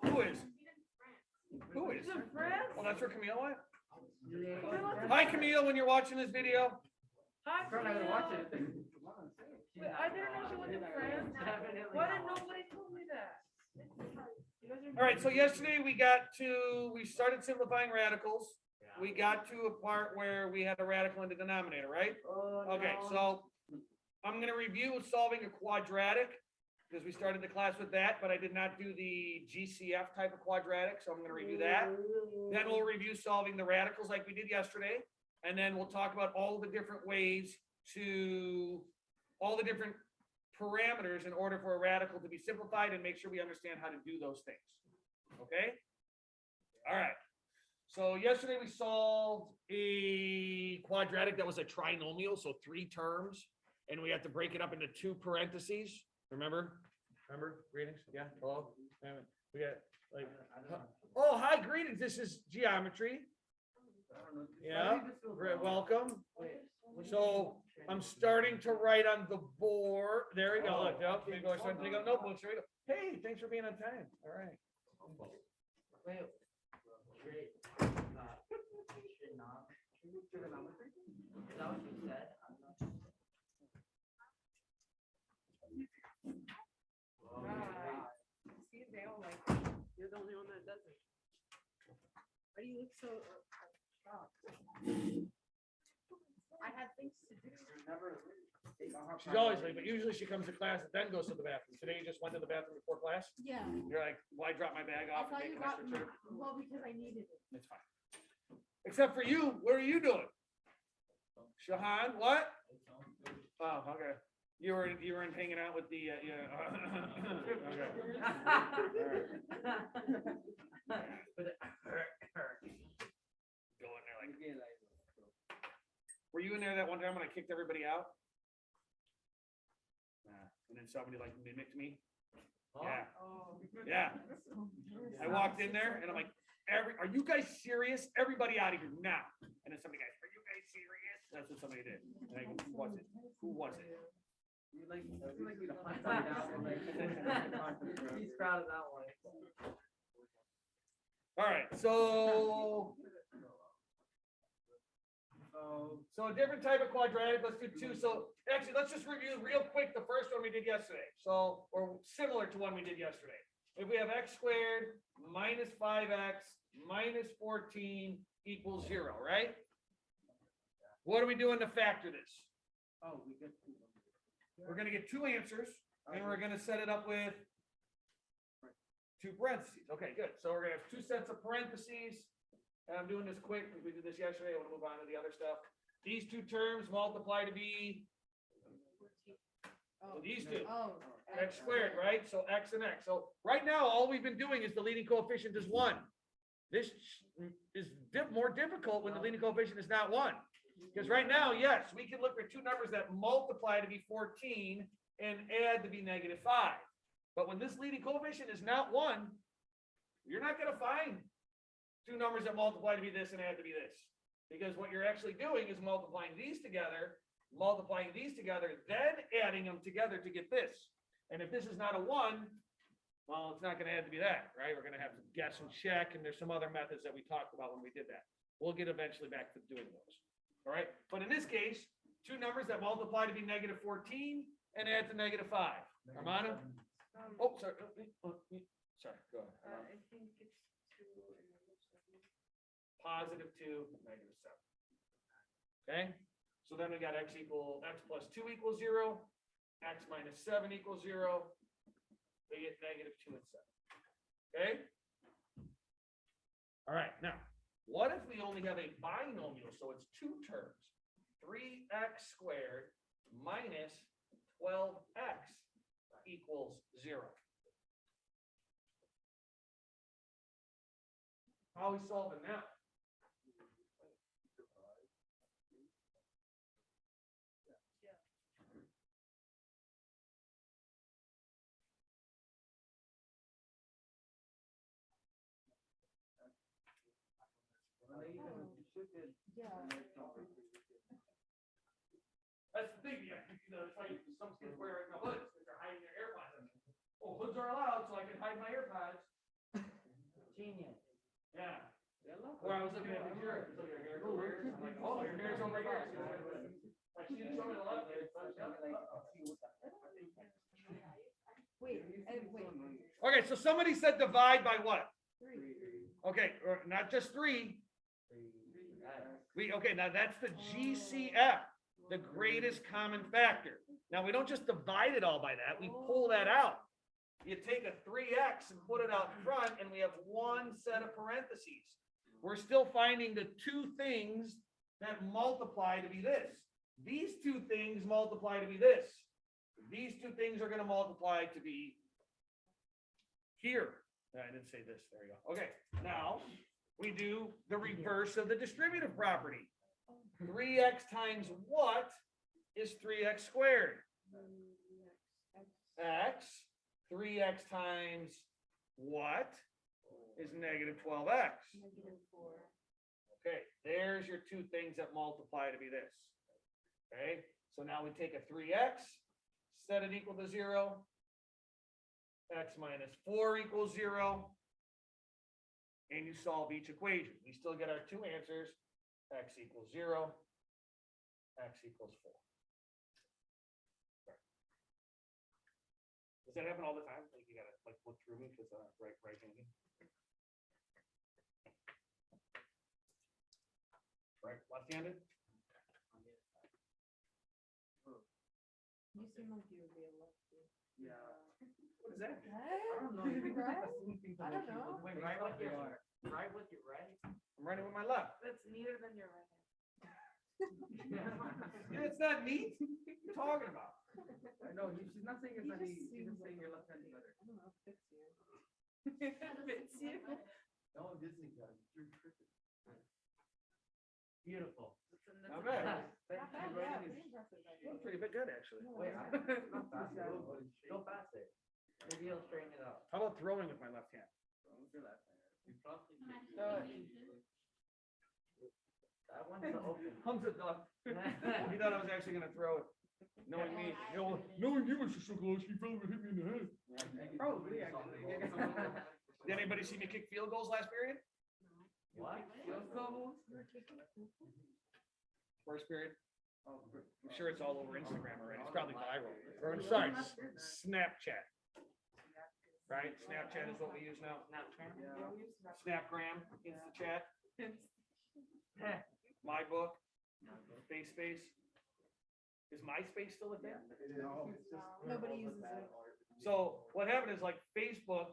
Who is? Who is? Well, that's where Camille went. Hi, Camille, when you're watching this video. Hi, Camille. Watch it. Wait, I didn't know she went to France. Why didn't nobody tell me that? All right, so yesterday we started simplifying radicals. We got to a part where we had a radical in the denominator, right? Okay, so I'm going to review solving a quadratic because we started the class with that, but I did not do the GCF type of quadratic, so I'm going to review that. Then we'll review solving the radicals like we did yesterday, and then we'll talk about all the different ways all the different parameters in order for a radical to be simplified and make sure we understand how to do those things. Okay? All right. So yesterday we solved a quadratic that was a trinomial, so 3 terms, and we had to break it up into 2 parentheses. Remember? Greetings? Yeah. Hello. We got like. Oh, hi. Greetings. This is geometry. Yeah. Welcome. So I'm starting to write on the board. There we go. Look, yep. There you go. Starting to take out notebooks. There we go. Hey, thanks for being on time. All right. See, they all like, you're the only one that doesn't. Why do you look so shocked? I had things to do. She's always late, but usually she comes to class and then goes to the bathroom. Today you just went to the bathroom before class? Yeah. You're like, why drop my bag I off? thought And you take an got, extra trip? well, because I needed it. It's fine. Except for you, what are you doing? Shahan, what? Oh, okay. You were hanging out with the yeah. Okay. Go in there like. Were you in there that one time when I kicked everybody out? And then somebody like mimicked me. Yeah. Yeah. I walked in there and I'm like, are you guys serious? Everybody out of here now. And then somebody goes, are you guys serious? That's what somebody did. And I go, who was it? Who was it? He's proud of that one. All right, so a different type of quadratic. Let's do 2. So actually, let's just review real quick the first one we did yesterday. So, or similar to one we did yesterday. If we have x squared minus 5x minus 14 equals 0, right? What are we doing to factor this? Oh, we get We're going to get 2 answers, and we're going to set it up with 2 parentheses. Okay, good. So we're going to have 2 sets of parentheses. And I'm doing this quick because we did this yesterday. I want to move on to the other stuff. These 2 terms multiply to be these 2. Oh. X squared, right? So x and x. So right now, all we've been doing is the leading coefficient is 1. This is more difficult when the leading coefficient is not 1. Because right now, yes, we can look for 2 numbers that multiply to be 14 and add to be negative 5. But when this leading coefficient is not 1, you're not going to find 2 numbers that multiply to be this and add to be this. Because what you're actually doing is multiplying these together, then adding them together to get this. And if this is not a 1, well, it's not going to add to be that, right? We're going to have to guess and check, and there's some other methods that we talked about when we did that. We'll get eventually back to doing those. All right, but in this case, 2 numbers that multiply to be negative 14 and add to negative 5. Armando? Oh, sorry. Sorry, go ahead. I think it's 2 and Positive 2, negative 7. Okay, so then we got x plus 2 equals 0, x minus 7 equals 0. We get negative 2 and 7. Okay? All right, now. What if we only have a binomial, so it's 2 terms, 3x squared minus 12x equals 0? How are we solving now? That's the thing, yeah. That's why some kids wear hoods because they're hiding their AirPods. Oh, hoods are allowed, so I can hide my AirPods. Genius. Yeah. Or I was looking at your hair. I'm like, oh, your hair's over here. I see you showing it a lot there. Wait. Okay, so somebody said divide by what? Okay, or not just three. Okay, now that's the GCF, the greatest common factor. Now, we don't just divide it all by that, we pull that out. You take a 3x and put it out front, and we have one set of parentheses. We're still finding the two things that multiply to be this. These two things multiply to be this. These two things are going to multiply to be here. I didn't say this. There you go. Okay, now we do the reverse of the distributive property. 3x times what is 3x squared? X. 3x times what is negative 12x? Okay, there's your two things that multiply to be this. Okay, so now we take a 3x, set it equal to 0. X minus 4 equals 0. And you solve each equation. We still get our two answers. X equals 0. X equals 4. Does that happen all the time? Like you gotta like look through me because right-handed. Right, left-handed. You seem like you would be a lefty. Yeah. What is that? I don't know. You Right? I I don't know. Wait, right with your right? I'm writing with my left. That's neater than your right hand. Yeah, it's not neat. What are you talking about? I know, she's not saying it's He not just easy, she's seems just saying like your left hand is better. I don't know, fits you. Fits you. No, Disney guy, you're tripping. Beautiful. Not bad. Not bad, yeah, pretty impressive. That's pretty bit good, actually. Wait, not fast. Go faster. Maybe you'll straighten it out. How about throwing with my left hand? With your left hand. You probably that one's the open. Thumbs it up. He thought I was actually gonna throw it. Knowing me, knowing you, Mr. Sokolowski, probably would hit me in the head. Probably, actually. Did anybody see me kick field goals last period? What? Field goals? First period? Oh, I'm sure it's all over Instagram already. It's probably viral. Or sorry, Snapchat. Right? Snapchat is what we use now. Snapgram, InstaChat, my book, Space. Is MySpace still a thing? Nobody uses it. So what happened is like Facebook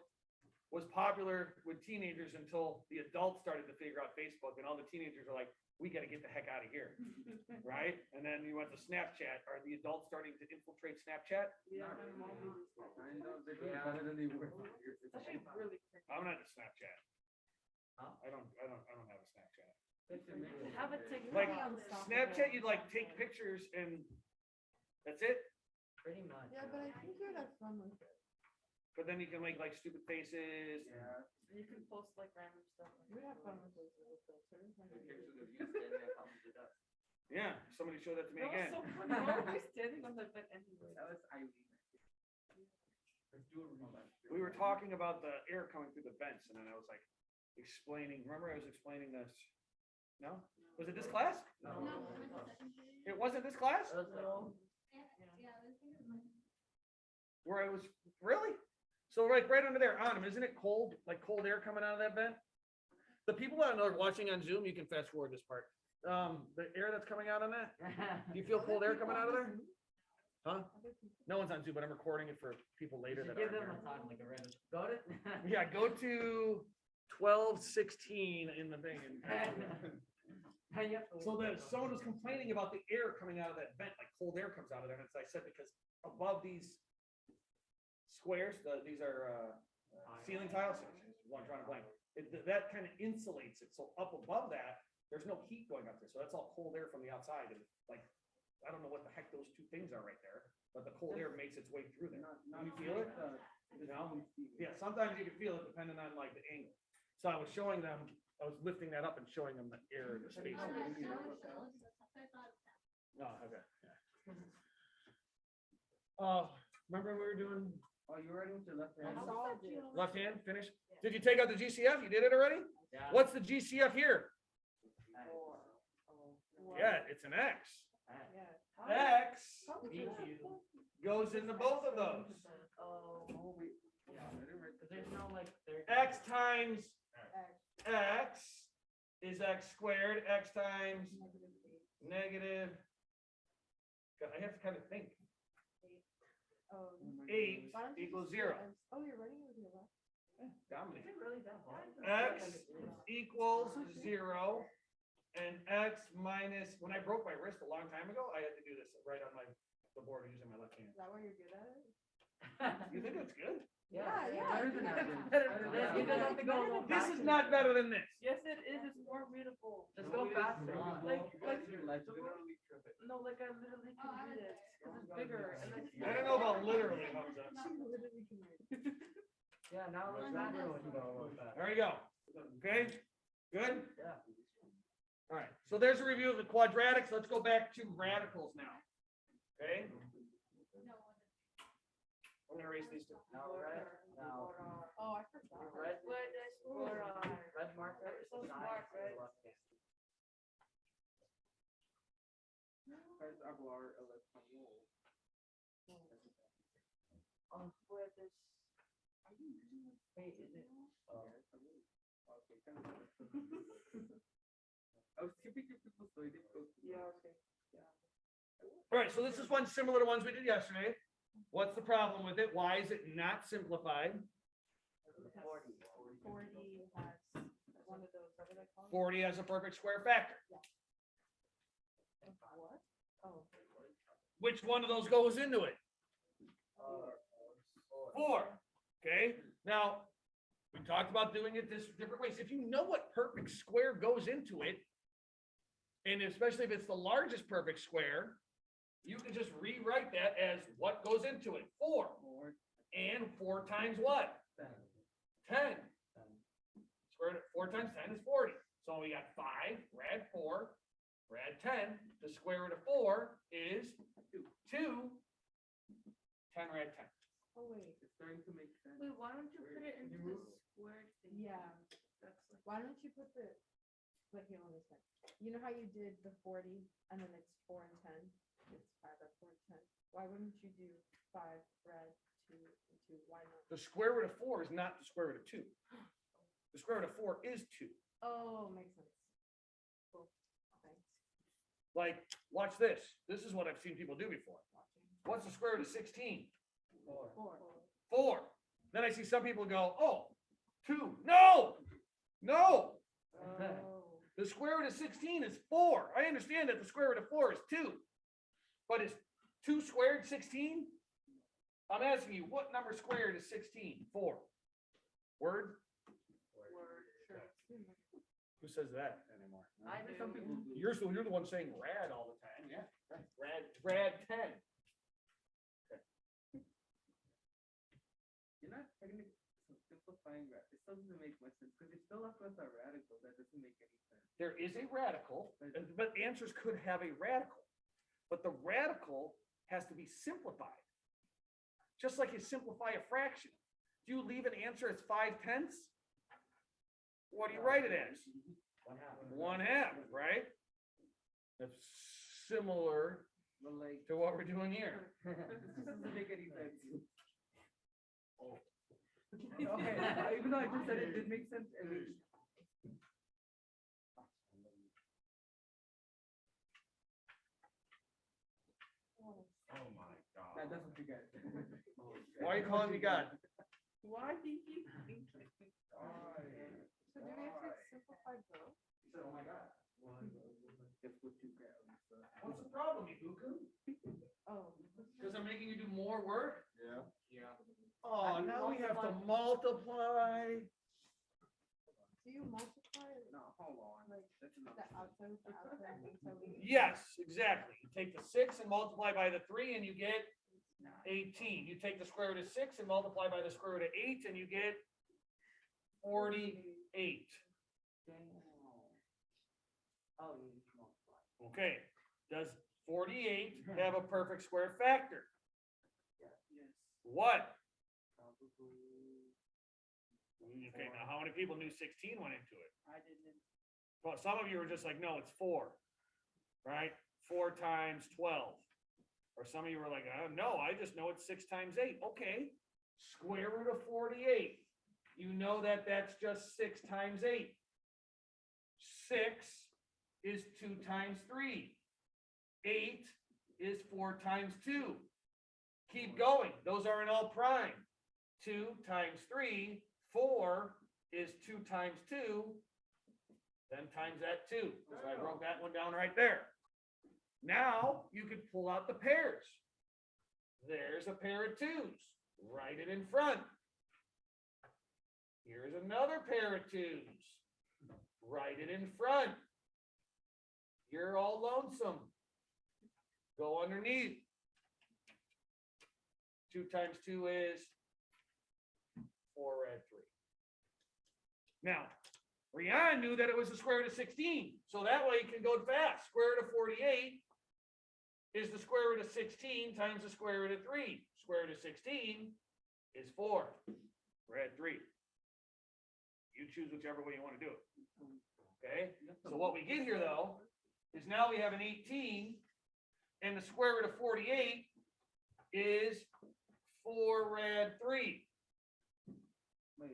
was popular with teenagers until the adults started to figure out Facebook, and all the teenagers are like, we got to get the heck out of here. Right? And then you went to Snapchat. Are the adults starting to infiltrate Snapchat? Yeah. I know, they're doing better than they were. It's actually really crazy. I'm not a Snapchat. Huh? I don't have a Snapchat. Have a TikTok. Like Unstoppable. Snapchat, you'd like take pictures and that's it. Pretty much. Yeah, but I think you'd have fun with it. But then you can make like stupid faces. Yeah. You can post like random stuff. We'd have fun with those little filters. Yeah, somebody showed that to me That again. was so funny. Why were you standing on the bed anyway? That was Eileen. We were talking about the air coming through the vents, and then I was like explaining. Remember, I was explaining this. No, was it this class? No. It wasn't this class where I was really. So right under there, on him, isn't it cold? Like cold air coming out of that vent. The people that are watching on Zoom, you can fast forward this part. The air that's coming out on that. Do you feel cold air coming out of there? Huh? No one's on Zoom, but I'm recording it for people later that Give aren't them here. a time like a random. Got it? Yeah, go to 12:16 in the thing. So that someone was complaining about the air coming out of that vent, like cold air comes out of there. And I said, because above these squares, these are ceiling tiles, what I'm trying to blame. That kind of insulates it. So up above that, there's no heat going up there. So that's all cold air from the outside. And like, I don't know what the heck those two things are right there, but the cold air makes its way through there. Can you feel it? No? Yeah, sometimes you can feel it depending on like the angle. So I was showing them, I was lifting that up and showing them the air and the space. Oh, okay. Yeah. Remember when we were doing Oh, you're writing with your left hand? I solved it. Left hand, finish. Did you take out the GCF? You did it already? Yeah. What's the GCF here? Four. Yeah, it's an X. Yeah. X goes into both of those. Oh, wait. Yeah, I didn't write. 'Cause there's no like third. X times X. X is X squared, X times negative. God, I have to kind of think. Oh. 8 Why don't you equals just do 0. X? Oh, you're writing with your left. Dominate. Is it really that hard? X equals 0 and X minus, when I broke my wrist a long time ago, I had to do this right on the board using my left hand. Is that why you're good at it? You think that's good? Yeah. Better than average. Better Better than than average. You just have to go a little This is faster. not better than this. Yes, it is. It's more readable. Just go faster. No, like I literally can read it because it's bigger. And I don't know about literally, Hamza. literally can read. Yeah, now it's better when you go a little faster. There you go. Okay, good? Yeah. All right, so there's a review of the quadratics. Let's go back to radicals now. Okay? I'm gonna erase these two. Now red, now Oh, I forgot. red, Red. red marker is So the smart, side right? left hand. Oh, where this. Wait, is it? Yeah. Okay. All right, so this is one similar to ones we did yesterday. What's the problem with it? Why is it not simplified? 40 has one of those. What do they call it? 40 has a perfect square factor. What? Oh. Which one of those goes into it? 4. Okay, now we talked about doing it this different ways. If you know what perfect square goes into it, and especially if it's the largest perfect square, you can just rewrite that as what goes into it, 4. And 4 times what? 10. Square root of 4 times 10 is 40. So we got 5, rad 4, rad 10. The square root of 4 is 2. 10 rad 10. Oh wait. It's starting to make sense. Wait, why don't you put it into the squared thing? Yeah. That's like. Why don't you put the, like here on this side? You know how you did the 40 and then it's 4 and 10? It's 5 at 4 and 10. Why wouldn't you do 5 red 2 and 2? Why not? The square root of 4 is not the square root of 2. The square root of 4 is 2. Oh, makes sense. Cool. Thanks. Like, watch this. This is what I've seen people do before. What's the square root of 16? 4. 4. Then I see some people go, oh, 2. No, no. Oh. The square root of 16 is 4. I understand that the square root of 4 is 2. But is 2 squared 16? I'm asking you, what number squared is 16? 4. Word? Sure. Who says that anymore? I know some people do. You're the one saying rad all the time. Yeah. Rad 10. You're not technically simplifying that. It still doesn't make much sense because you're still left with a radical. That doesn't make any sense. There is a radical, but answers could have a radical. But the radical has to be simplified. Just like you simplify a fraction. Do you leave an answer as 5/10? What do you write it as? 1/2, right? That's similar But like, to what we're doing here. this doesn't make any sense. Okay, even though I just said it did make sense, I mean. Oh my God. That doesn't you get. Why are you calling me God? Why do you keep thinking? Why? So do we have to simplify both? Oh my God. That's what you get. What's the problem, you cuckoo? Oh. Because I'm making you do more work? Yeah. Yeah. Oh, now we have to multiply. Do you multiply No, hold on. like That's the enough. outside with the outside until we? Yes, exactly. You take the 6 and multiply by the 3 and you get 18. You take the square root of 6 and multiply by the square root of 8 and you get 48. Oh, you need to multiply. Okay, does 48 have a perfect square factor? Yes. What? Okay, now how many people knew 16 went into it? I didn't. Well, some of you were just like, no, it's 4, right? 4 times 12. Or some of you were like, no, I just know it's 6 times 8. Okay, square root of 48. You know that that's just 6 times 8. 6 is 2 times 3. 8 is 4 times 2. Keep going. Those are in all prime. 2 times 3, 4 is 2 times 2. Then times that 2. So I wrote that one down right there. Now you could pull out the pairs. There's a pair of 2s. Write it in front. Here's another pair of 2s. Write it in front. You're all lonesome. Go underneath. 2 times 2 is 4, add 3. Now, Rian knew that it was the square root of 16. So that way you can go fast. Square root of 48 is the square root of 16 times the square root of 3. Square root of 16 is 4. We're at 3. You choose whichever way you want to do it. Okay? So what we get here, though, is now we have an 18, and the square root of 48 is 4 rad 3. Wait.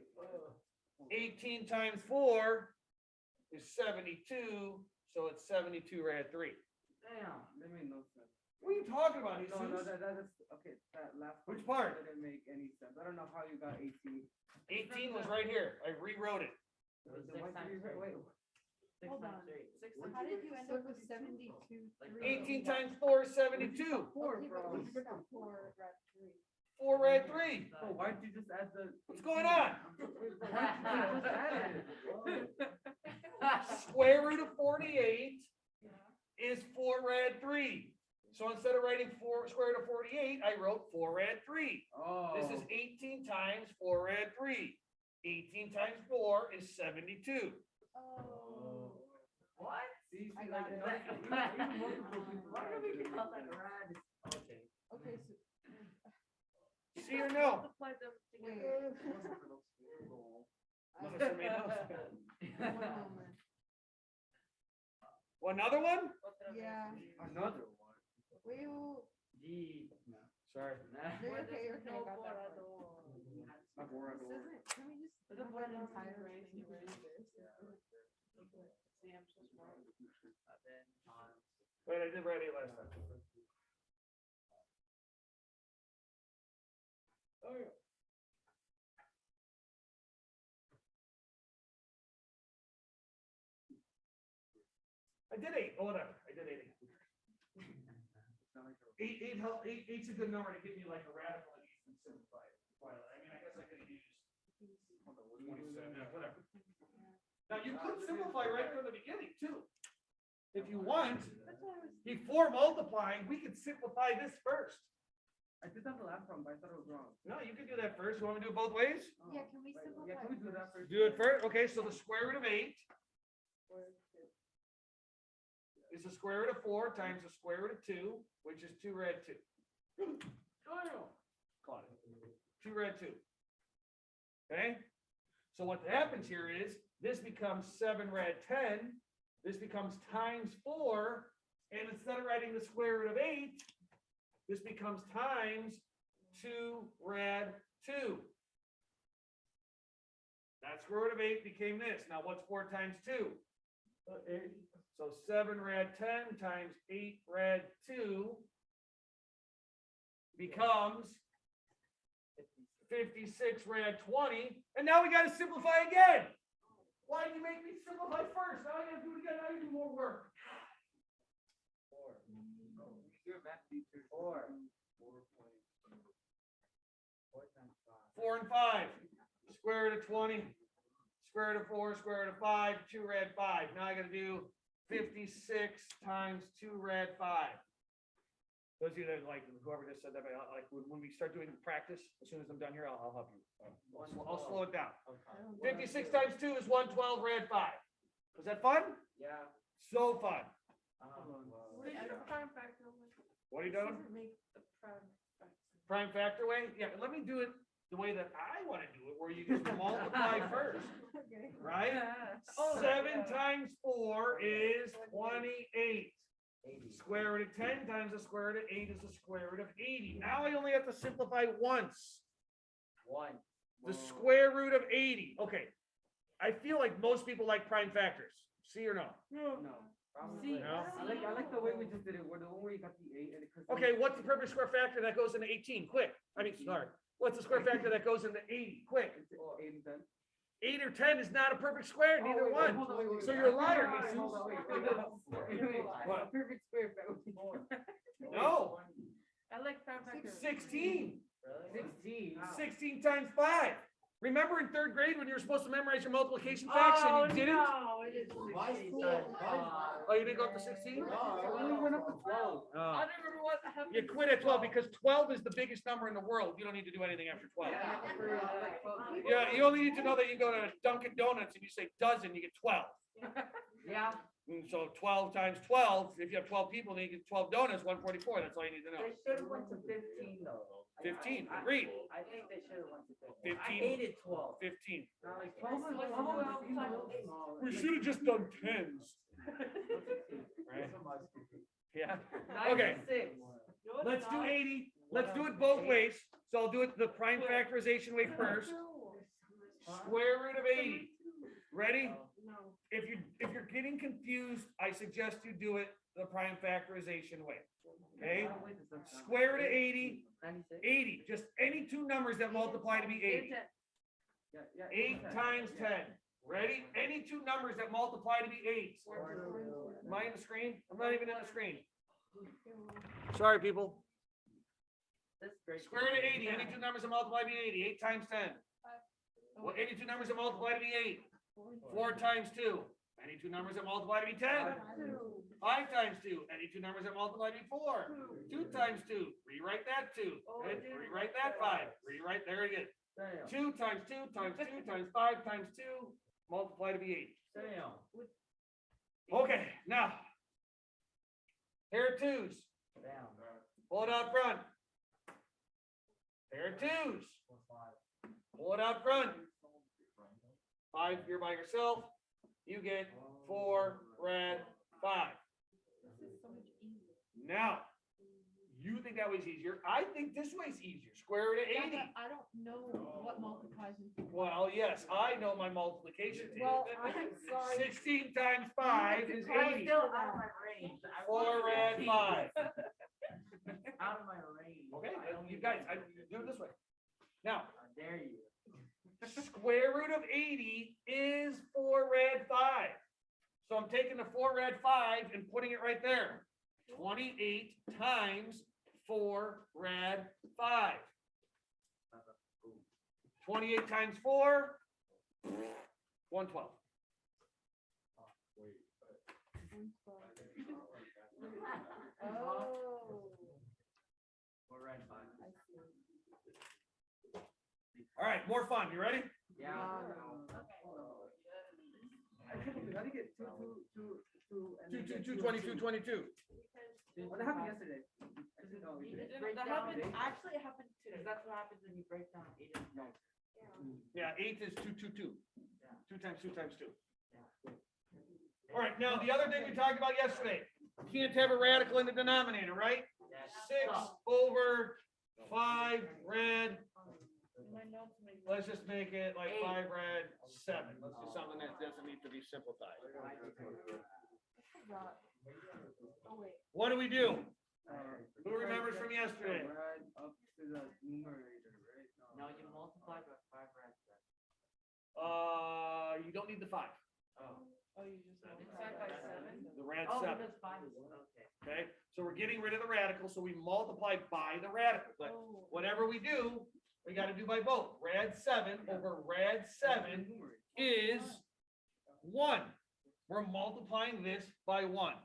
18 times 4 is 72, so it's 72 rad 3. Damn, that made no sense. What are you talking about, Jesus? No, that is, okay, that last Which one part? didn't make any sense. I don't know how you got 18. 18 was right here. I rewrote it. Why did you wait? Hold on. How did you end up with 72? 18 times 4 is 72. 4, Okay, bro. but you forgot 4 rad 3. 4 rad 3. Oh, why did you just add the? What's going on? Why did you just add it? Square root of 48 is 4 rad 3. So instead of writing 4 square root of 48, I wrote 4 rad 3. Oh. This is 18 times 4 rad 3. 18 times 4 is 72. Oh. What? See, I like, got it. even multiple people. Why do we call that rad? Okay. Okay, so See or no? Multiply them wait. together. Must have made no sense. One moment. Well, another one? Yeah. Another one. Wait, G. Sorry. you're okay, you're okay. I got that part. Not Bora This Dora. isn't, can we just Is it have Bora an Dora entire race? thing where it's this? See, I'm so smart. Then on. Wait, I did write it last time. Oh, yeah. I did 8. Oh, whatever. I did 8. Eight's a good number to give you like a radical and you can simplify it. I mean, I guess I could have used 27, whatever. Now you could simplify right from the beginning too. If you want, That's what I was. before multiplying, we could simplify this first. I did that the last one, but I thought it was wrong. No, you could do that first. You want me to do it both ways? Oh, Yeah, can we wait, simplify Yeah, can we do that first? first? Do it first. Okay, so the square root of 8 is the square root of 4 times the square root of 2, which is 2 rad 2. Caught it. 2 rad 2. Okay? So what happens here is this becomes 7 rad 10. This becomes times 4. And instead of writing the square root of 8, this becomes times 2 rad 2. That square root of 8 became this. Now what's 4 times 2? 8. So 7 rad 10 times 8 rad 2 becomes 56 rad 20. And now we got to simplify again. Why did you make me simplify first? Now I got to do it again. Now you do more work. 4. You're a math teacher. 4. 4 times 5. 4 and 5. Square root of 20. Square root of 4. Square root of 5. 2 rad 5. Now I got to do 56 times 2 rad 5. Those of you that like whoever just said that, like when we start doing practice, as soon as I'm done here, I'll help you. I'll slow it down. 56 times 2 is 112 rad 5. Was that fun? Yeah. So fun. Did you prime factor? What are you This doing? doesn't make The prime factor. Prime factor way? Yeah, let me do it the way that I want to do it, where you just multiply first, Okay. right? Oh, 7 times 4 is 28. Square root of 10 times the square root of 8 is the square root of 80. Now I only have to simplify once. One. The square root of 80. Okay. I feel like most people like prime factors. See or no? No. Probably. See, No? I like the way we just did it, where the one where you got the 8 and it. Okay, what's the perfect square factor that goes into 18? Quick. I mean, sorry. What's the square factor that goes into 80? Quick. 8 and 10. 8 or 10 is not a perfect square, neither Oh, wait, one. hold on, wait, So wait. you're a liar, Hold on, Jesus. hold on, wait. What? A perfect square factor. No. I like prime factor. 16. Really? 16. 16 times 5. Remember in third grade when you were supposed to memorize your multiplication facts and you didn't? No, it is. My 16 school, times my- five. Oh, you didn't go up to 16? We only went up to 12. Oh. I don't remember what happened. You quit at 12 because 12 is the biggest number in the world. You don't need to do anything after 12. Yeah, you only need to know that you go to Dunkin' Donuts and you say dozen, you get 12. Yeah, And so 12 times 12, if you have 12 people, then you get 12 donuts, 144. That's all you need to know. they should have went to 15 though. 15, agreed. I think they should have went to 15. 15. I hated 12. 15. Not like 12 is 12 small. We should have just done tens. Right? Yeah. Okay. 96. Let's do 80. Let's do it both ways. So I'll do it the prime factorization way first. Square root of 80. Ready? No. If you're getting confused, I suggest you do it the prime factorization way. Okay? Square root of 80, 96. 80. Just any two numbers that multiply to be 80. 8 times 10. Ready? Any two numbers that multiply to be 8. Am I in the screen? I'm not even in the screen. Sorry, people. That's great. Square root of 80. Any two numbers that multiply to be 80. 8 times 10. Well, any two numbers that multiply to be 8. 4 times 2. Any two numbers that multiply to be 10. 5 times 2. Any two numbers that multiply to be 4. 2 times 2. Rewrite that 2. Good. Rewrite that 5. Rewrite, there it is. 2 times 2 times 2 times 5 times 2. Multiply to be 8. Okay, now. Pair of twos. Down. Pull it out front. Pair of twos. Pull it out front. 5, you're by yourself. You get 4 red 5. Now, you think that was easier. I think this way's easier. Square root of Yeah, 80. but I don't know what multiplies into. Well, yes, I know my multiplication table. Well, I'm sorry. 16 times 5 is I'm 80. still out of my range. I 4 wanted red 15. 5. Out of my range. Okay, I don't you need guys, to- do it this way. Now, How dare you? square root of 80 is 4 red 5. So I'm taking the 4 red 5 and putting it right there. 28 times 4 red 5. 28 times 4, 112. Oh. We're right by. I see. All right, more fun. You ready? Yeah. I can't believe, how did you get 2, 2, 2, 2, and 2, then 2, 2, 22, 2, 22. What happened yesterday? I didn't know. That happened, actually it happened today. That's what happens when you break down 8 and 9. Yeah, 8 is 2, 2, 2. Yeah. 2 times 2 times 2. Yeah. All right, now the other thing we talked about yesterday, can't have a radical in the denominator, right? Yeah. 6 over 5 red. Let's just make it like 5 red 7. Let's do something that doesn't need to be simplified. Oh, wait. What do we do? Who remembers from yesterday? Right up to the numerator, right? No, you multiply by 5 reds. You don't need the 5. Oh, you just. Divide by 7? The rad Oh, 7. because 5 is, okay. Okay, so we're getting rid of the radical, so we multiply by the radical. But Oh. whatever we do, we got to do by both. Rad 7 over rad 7 is 1. We're multiplying this by 1.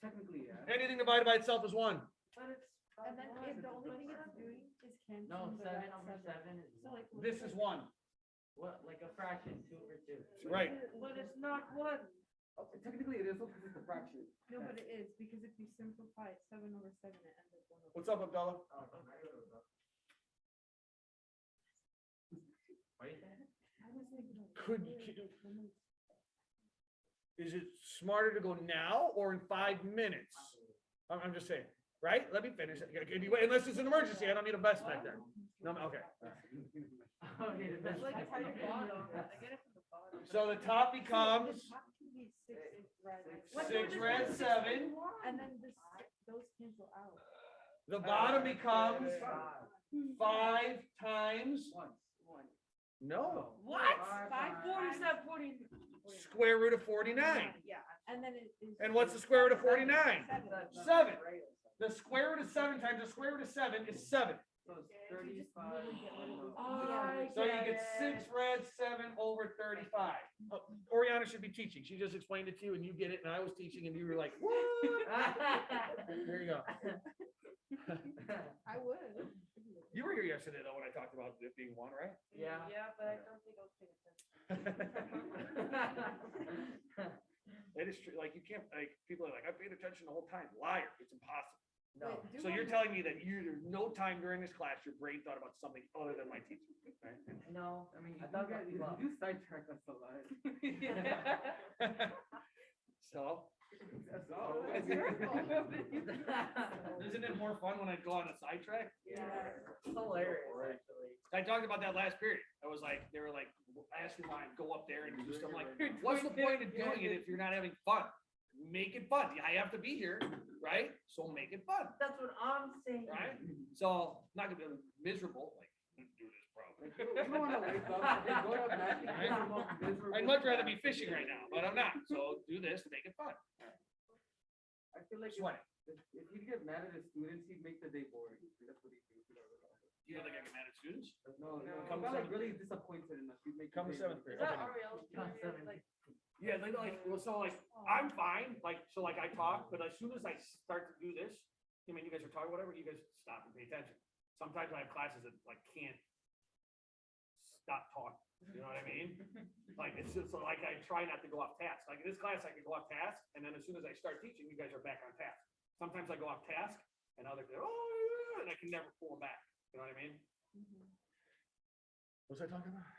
Technically, yeah. Anything divided by itself is 1. But it's. And then if the only thing it's doing is canceling. No, the 7 red over 7 is. So like. This is 1. What, like a fraction, 2 over 2. Right. But it's not 1. Technically, it is because it's a fraction. No, but it is, because if you simplify it, 7 over 7, it ends up 1 over. What's up, Abdullah? Is it smarter to go now or in 5 minutes? I'm just saying, right? Let me finish. Anyway, unless it's an emergency, I don't need a bus back there. No, okay. That's like at the bottom. I get it from the bottom. So the top becomes The top can be red. 6 red 7. And then this, those cancel out. The bottom becomes 5 times. No. What? 547, 40. Square root of 49. Yeah. And then it is. And what's the square root of 49? 7. Seven. The square root of 7 times the square root of 7 is 7. So it's So you just 35. literally get rid of those. I So you get 6 red 7 over 35. Oriana should be teaching. She just explained it to you and you get it and I was teaching and you were like, what? There you go. I would. You were here yesterday though when I talked about it being 1, right? Yeah. Yeah, but I don't think I was paying attention. It is true. Like you can't, like people are like, I paid attention the whole time. Liar. It's impossible. No. Wait, do So you're one- telling me that there's no time during this class, your brain thought about something other than my teaching, right? No, I mean, I you thought guys, about you love. do sidetrack us a lot. So, That's It's your fault. isn't it more fun when I go on a sidetrack? Yeah. hilarious, actually. I talked about that last period. I was like, they were like asking why I go up there and do stuff. I'm like, what's the point of doing it if you're not having fun? Make it fun. I have to be here, right? So make it fun, That's what I'm saying. right? So not gonna be miserable, like do this probably. You don't wanna wake up and then go to bed and get the most miserable I'd much rather be time. fishing right now, but I'm not. So do this, make it fun. I feel like Sweating. if you get mad at the students, he'd make the day boring. That's what he thinks. You feel like I get mad at students? No, No. come like really disappointed in us. He'd make the Come to day 7th boring. period. Is that Okay. Ariel? Like, Yeah, like, well, so like, I'm fine, like, so like I talk, but as soon as I start to do this, I mean, you guys are talking, whatever, you guys stop and pay attention. Sometimes I have classes that like can't stop talking, you know what I mean? Like, it's just like, I try not to go off task. Like in this class, I could go off task, and then as soon as I start teaching, you guys are back on task. Sometimes I go off task, and others, oh, yeah, and I can never pull them back, you know what I mean? What was I talking about?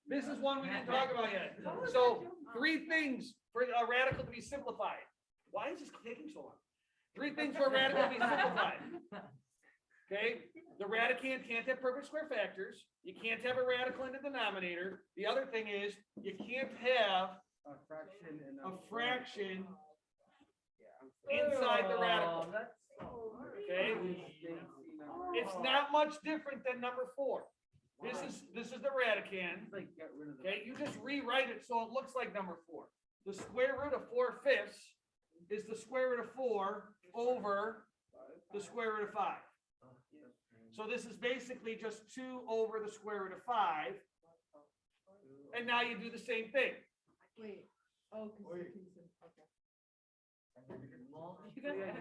This is one we didn't talk about yet. So 3 things for a radical to be simplified. Why is this taking so long? 3 things for a radical to be simplified. Okay, the radicand can't have perfect square factors. You can't have a radical in the denominator. The other thing is you can't have A fraction and a fraction Yeah, I'm inside the radical. that's so Okay, it's not much different than number 4. This is the radicand. It's like get rid of the. Okay, you just rewrite it so it looks like number 4. The square root of 4/5 is the square root of 4 over the square root of 5. So this is basically just 2 over the square root of 5. And now you do the same thing. Wait, oh, cause you can, okay.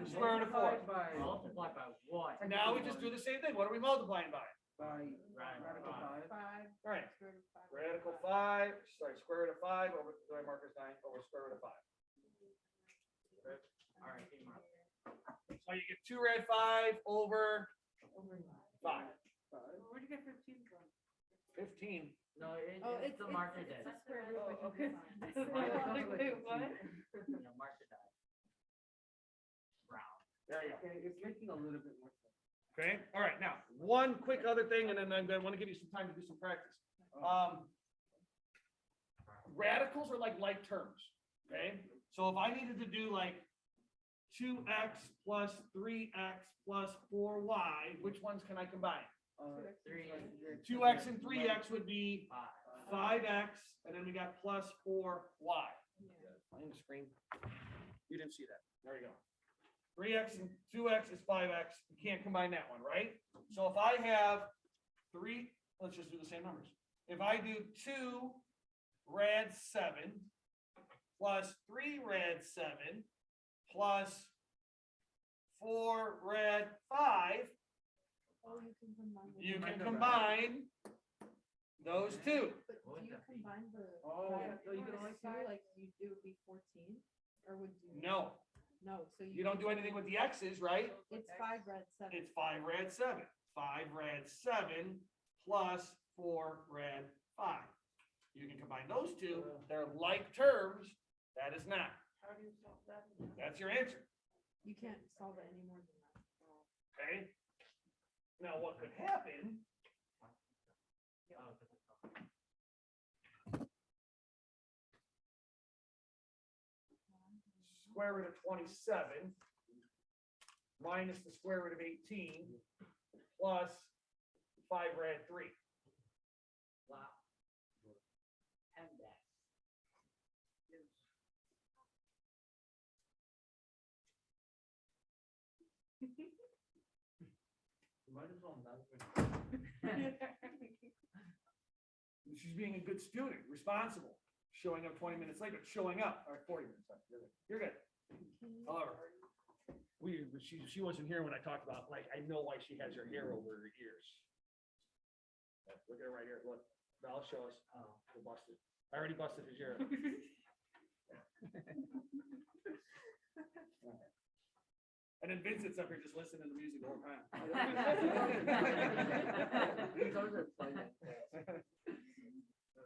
Square root of 4. Multiply by what? And now we just do the same thing. What are we multiplying by? By Radical radical 5. 5. Right. Square root of 5. Radical 5, sorry, square root of 5 over, do I markers 9 over square root of 5. All right, give me my- So you get 2 rad 5 over 5. Where'd you get 15 from? 15. No, Oh, it's the marker it's dead. a square root, Oh, but okay. you Wait, what? Yeah, marker died. Round. There you go. Okay, it's making a little bit more sense. Okay, all right, now, one quick other thing, and then I want to give you some time to do some practice. Radicals are like terms, okay? So if I needed to do like 2x plus 3x plus 4y, which ones can I combine? 2x and 3x would be 5x, and then we got plus 4y. On the screen. You didn't see that. There you go. 3x and 2x is 5x. You can't combine that one, right? So if I have 3, let's just do the same numbers. If I do 2 rad 7 plus 3 rad 7 plus 4 rad 5, Oh, you can combine. the- you can combine those two. But What would do you that be? combine the Oh, 5 so you and can only 2, five? like you do would be 14? Or would you? No, No, so you don't do anything with the x's, right? It's 5 red 7. It's 5 rad 7. 5 rad 7 plus 4 rad 5. 5. You can combine those two, they're like terms, that is not. How do you solve that? That's your answer, You can't solve it any more than that. okay? Now, what could happen, square root of 27 minus the square root of 18 plus 5 rad 3. Wow. And that. Might as well not. She's being a good student, responsible, showing up 20 minutes late, but showing up, or 40 minutes late. You're good. However, she wasn't here when I talked about, like, I know why she has her hair over her ears. Look at her right here, look, Val, show us, we're busted. I already busted his ear. And then Vincent's up here just listening to the music the whole time.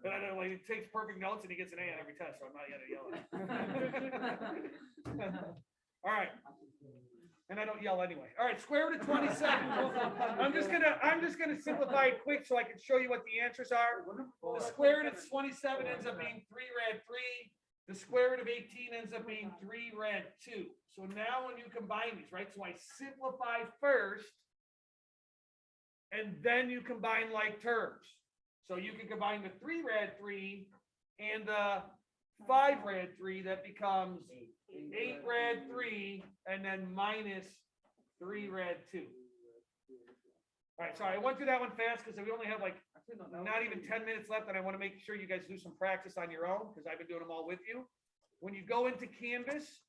And I know, like, he takes perfect notes and he gets an A on every test, so I'm not gonna yell at him. All right. And I don't yell anyway. All right, square root of 27. I'm just gonna simplify it quick so I can show you what the answers are. The square root of 27 ends up being 3 rad 3. The square root of 18 ends up being 3 rad 2. So now when you combine these, right? So I simplify first, and then you combine like terms. So you can combine the 3 rad 3 and the 5 rad 3, that becomes 8 rad 3, and then minus 3 rad 2. All right, sorry, I went through that one fast because we only have like not even 10 minutes left, and I want to make sure you guys do some practice on your own because I've been doing them all with you. When you go into Canvas,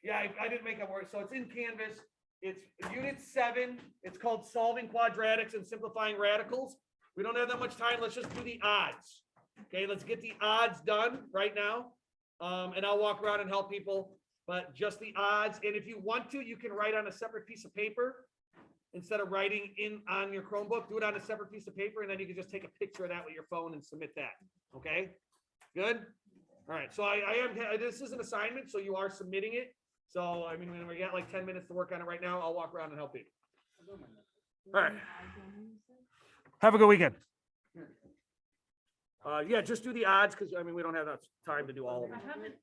yeah, I didn't make up words, so it's in Canvas. It's unit 7. It's called solving quadratics and simplifying radicals. We don't have that much time. Let's just do the odds. Okay, let's get the odds done right now. And I'll walk around and help people, but just the odds. And if you want to, you can write on a separate piece of paper instead of writing in on your Chromebook. Do it on a separate piece of paper, and then you can just take a picture of that with your phone and submit that. Okay, good. All right, so this is an assignment, so you are submitting it. So, I mean, when we got like 10 minutes to work on it right now, I'll walk around and help you. All right. Have a good weekend. Yeah, just do the odds because, I mean, we don't have enough time to do all of them. I haven't